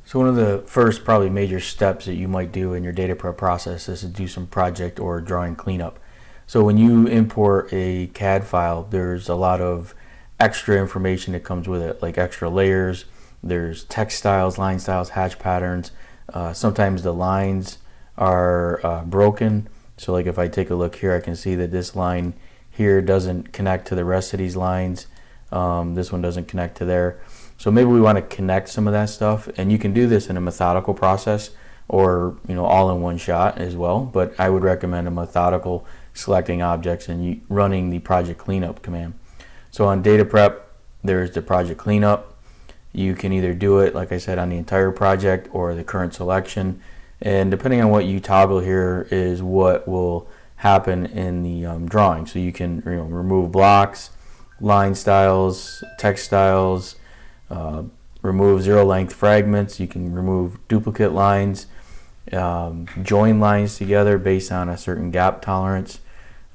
So one of the first probably major steps that you might do in your data prep process is to do some project or drawing cleanup. So when you import a CAD file, there's a lot of extra information that comes with it, like extra layers. There's text styles, line styles, hatch patterns. Sometimes the lines are broken. So like if I take a look here, I can see that this line here doesn't connect to the rest of these lines. This one doesn't connect to there. So maybe we want to connect some of that stuff, and you can do this in a methodical process or all in one shot as well, but I would recommend a methodical selecting objects and running the project cleanup command. So on data prep, there's the project cleanup. You can either do it, like I said, on the entire project or the current selection, and depending on what you toggle here is what will happen in the drawing. So you can remove blocks, line styles, text styles, remove zero length fragments. You can remove duplicate lines, join lines together based on a certain gap tolerance,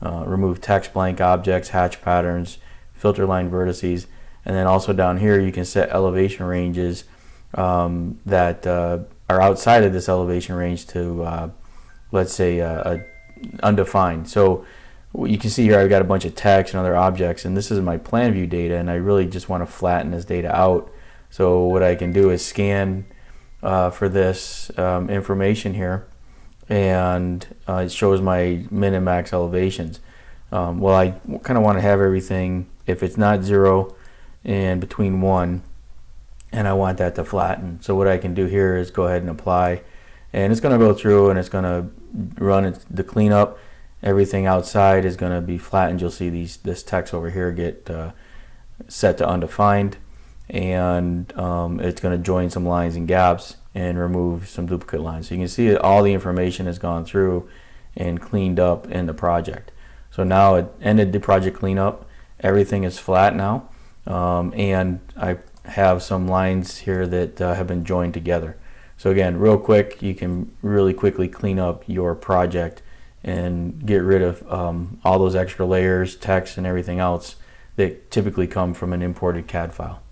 remove text blank objects, hatch patterns, filter line vertices, and then also down here you can set elevation ranges that are outside of this elevation range to let's say undefined. So you can see here I've got a bunch of text and other objects, and this is my plan view data, and I really just want to flatten this data out. So what I can do is scan for this information here, and it shows my min and max elevations. Well, I kind of want to have everything, if it's not 0 and between 1, and I want that to flatten. So what I can do here is go ahead and apply, and it's going to go through and it's going to run the cleanup. Everything outside is going to be flattened. You'll see this text over here get set to undefined, and it's going to join some lines and gaps and remove some duplicate lines. So you can see that all the information has gone through and cleaned up in the project. So now it ended the project cleanup. Everything is flat now, and I have some lines here that have been joined together. So again, real quick, you can really quickly clean up your project and get rid of all those extra layers, text, and everything else that typically come from an imported CAD file.